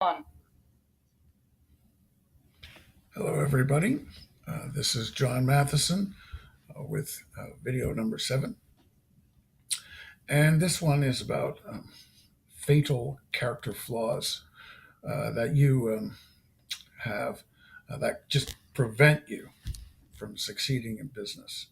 On. Hello, everybody. This is John Matheson with video number 7. And this one is about fatal character flaws that you have that just prevent you from succeeding in business.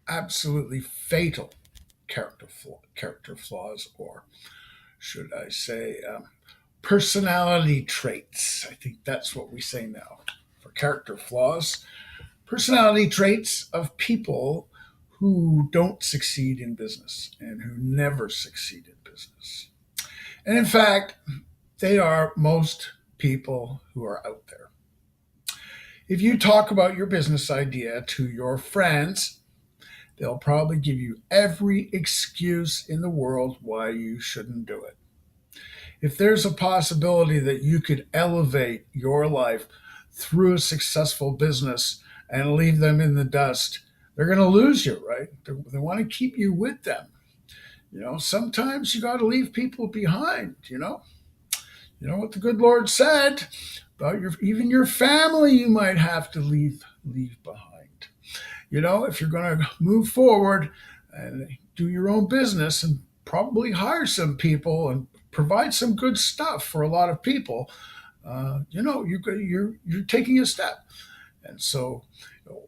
Absolutely fatal character flaws, or should I say, personality traits. I think that's what we say now for character flaws. Personality traits of people who don't succeed in business and who never succeed in business. And in fact, they are most people who are out there. If you talk about your business idea to your friends, they'll probably give you every excuse in the world why you shouldn't do it. If there's a possibility that you could elevate your life through a successful business and leave them in the dust, they're going to lose you, right? They want to keep you with them. Sometimes you got to leave people behind. You know what the good Lord said about even your family. You might have to leave behind. If you're going to move forward and do your own business and probably hire some people and provide some good stuff for a lot of people, you're taking a step. And so,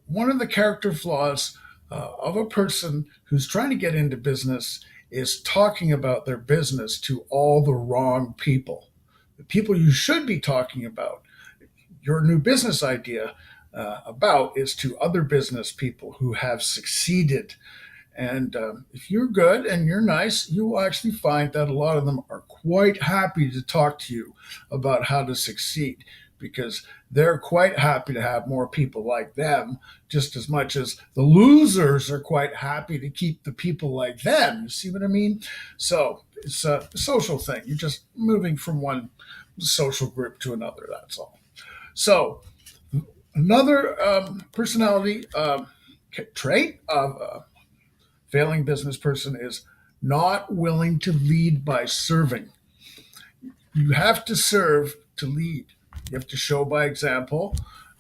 one of the character flaws of a person who's trying to get into business is talking about their business to all the wrong people. The people you should be talking about your new business idea about is to other business people who have succeeded. And if you're good and you're nice, you will actually find that a lot of them are quite happy to talk to you about how to succeed, because they're quite happy to have more people like them, just as much as the losers are quite happy to keep the people like them. You see what I mean? So it's a social thing. You're just moving from one social group to another. That's all. So another personality trait of failing business person is not willing to lead by serving. You have to serve to lead. You have to show by example.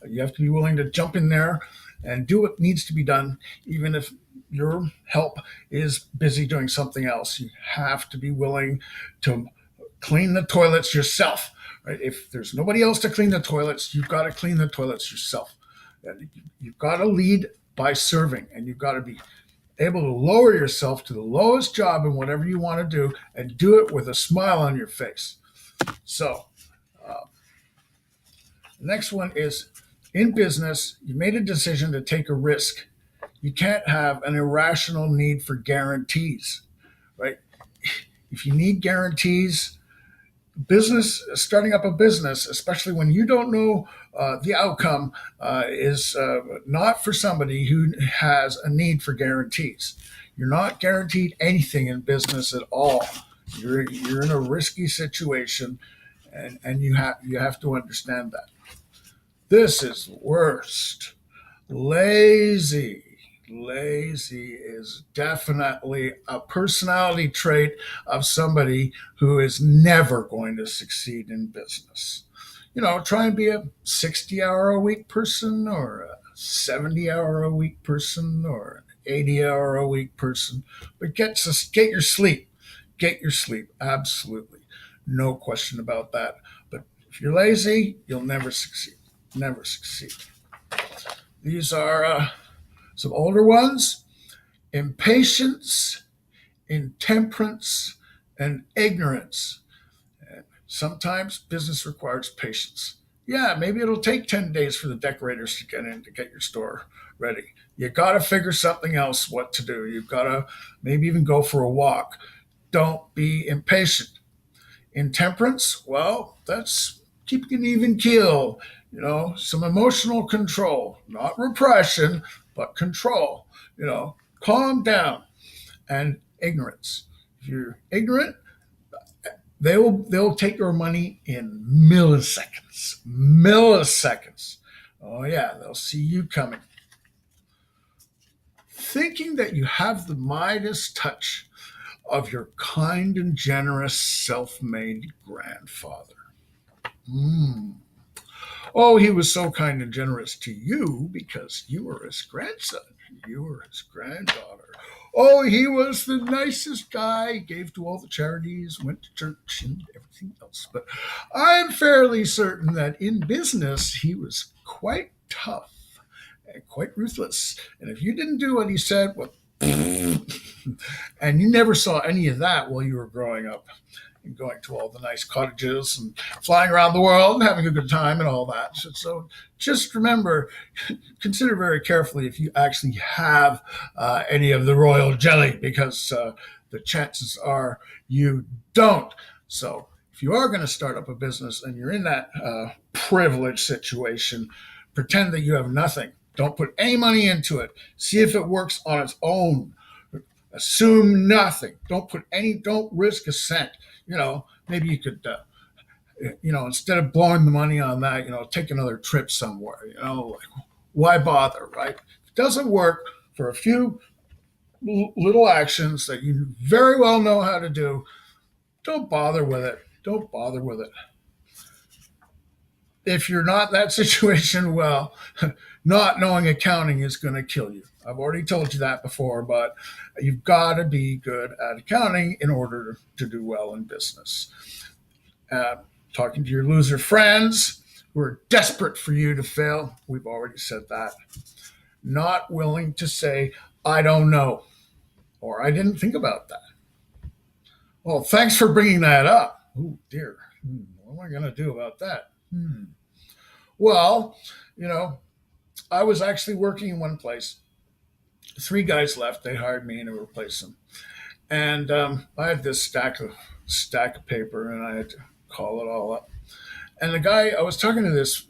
You have to be willing to jump in there and do what needs to be done, even if your help is busy doing something else. You have to be willing to clean the toilets yourself. Right? If there's nobody else to clean the toilets, you've got to clean the toilets yourself. And you've got to lead by serving, and you've got to be able to lower yourself to the lowest job in whatever you want to do and do it with a smile on your face. So, the next one is, in business, you made a decision to take a risk. You can't have an irrational need for guarantees, right? If you need guarantees, starting up a business, especially when you don't know the outcome, is not for somebody who has a need for guarantees. You're not guaranteed anything in business at all. You're in a risky situation, and you have to understand that. This is worst. Lazy. Lazy is definitely a personality trait of somebody who is never going to succeed in business. Try and be a 60-hour a week person, or a 70-hour a week person, or an 80-hour a week person, but get your sleep. Get your sleep. Absolutely. No question about that. But if you're lazy, you'll never succeed. Never succeed. These are some older ones: impatience, intemperance, and ignorance. And sometimes business requires patience. Yeah, maybe it'll take 10 days for the decorators to get in to get your store ready. You got to figure something else what to do. You've got to maybe even go for a walk. Don't be impatient. Intemperance, well, that's keeping an even keel, some emotional control, not repression, but control, calm down. And ignorance. If you're ignorant, they'll take your money in milliseconds. Milliseconds. Oh yeah, they'll see you coming. Thinking that you have the Midas touch of your kind and generous self-made grandfather. Mm. Oh, he was so kind and generous to you because you were his grandson. You were his granddaughter. Oh, he was the nicest guy. He gave to all the charities, went to church, and everything else. But I'm fairly certain that in business, he was quite tough and quite ruthless. And if you didn't do what he said, well, and you never saw any of that while you were growing up and going to all the nice cottages and flying around the world and having a good time and all that. So just remember, consider very carefully if you actually have any of the royal jelly, because the chances are you don't. So if you are going to start up a business and you're in that privileged situation, pretend that you have nothing. Don't put any money into it. See if it works on its own. Assume nothing. Don't risk a cent. Maybe you could, instead of blowing the money on that, take another trip somewhere. Like, why bother, right? If it doesn't work for a few little actions that you very well know how to do, don't bother with it. Don't bother with it. If you're not in that situation, well, not knowing accounting is going to kill you. I've already told you that before, but you've got to be good at accounting in order to do well in business. Talking to your loser friends who are desperate for you to fail, we've already said that. Not willing to say, I don't know, or I didn't think about that. Well, thanks for bringing that up. Oh, dear. What am I going to do about that? Well, I was actually working in one place. 3 guys left. They hired me to replace them. And I had this stack of paper, and I had to call it all up. And the guy, I was talking to this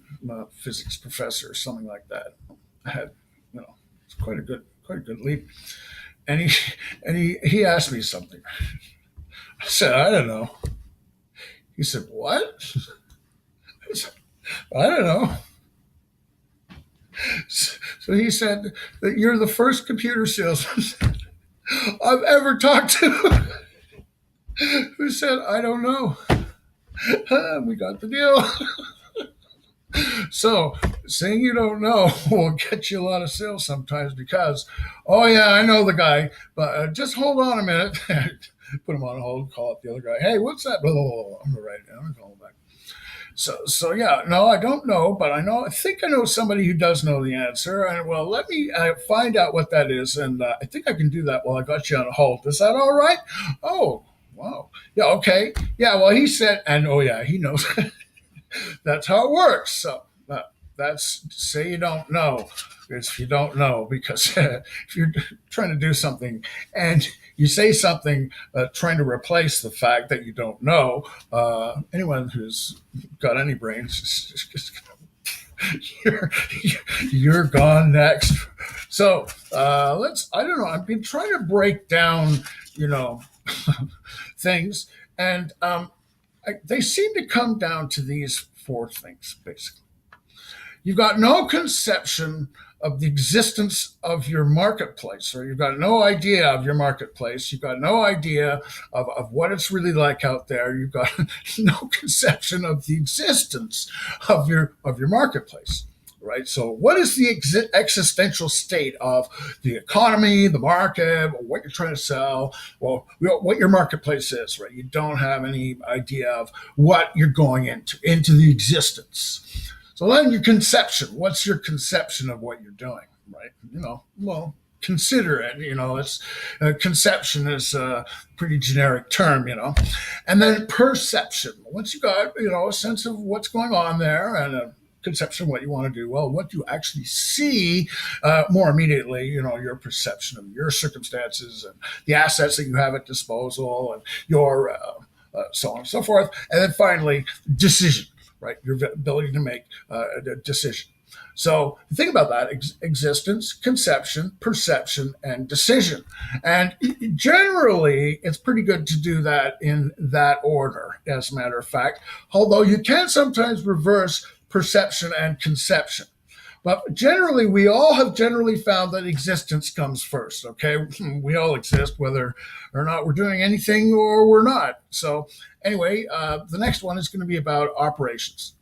physics professor or something like that. I had, it's quite a good leap. And he asked me something. I said, I don't know. He said, what? I said, I don't know. So he said that you're the first computer salesman I've ever talked to who said, I don't know. We got the deal. So saying you don't know will get you a lot of sales sometimes because, oh, yeah, I know the guy, but just hold on a minute. Put him on hold, call up the other guy. Hey, what's that? Blah, blah, blah. I'm going to write it down and call him back. So yeah, no, I don't know, but I think I know somebody who does know the answer. And well, let me find out what that is. And I think I can do that while I got you on hold. Is that all right? Oh, wow. Yeah, okay. Yeah, well, he said, and oh, yeah, he knows. That's how it works. So that's say you don't know. If you don't know, because if you're trying to do something and you say something trying to replace the fact that you don't know, anyone who's got any brains, you're, you're gone next. So I don't know, I've been trying to break down, things, and they seem to come down to these 4 things, basically. You've got no conception of the existence of your marketplace, or you've got no idea of your marketplace. You've got no idea of what it's really like out there. You've got no conception of the existence of your marketplace. Right. So what is the existential state of the economy, the market, what you're trying to sell, well, what your marketplace is, right? You don't have any idea of what you're going into the existence. So then your conception, what's your conception of what you're doing, right? Well, consider it, it's conception is a pretty generic term, and then perception. Once you got, a sense of what's going on there and a conception of what you want to do, well, what you actually see more immediately, your perception of your circumstances and the assets that you have at disposal and your so on and so forth. And then finally, decision. Right, your ability to make a decision. So think about that: existence, conception, perception, and decision. And generally, it's pretty good to do that in that order, as a matter of fact, although you can sometimes reverse perception and conception. But generally, we all have generally found that existence comes first. Okay, we all exist, whether or not we're doing anything or we're not. So anyway, the next one is going to be about operations.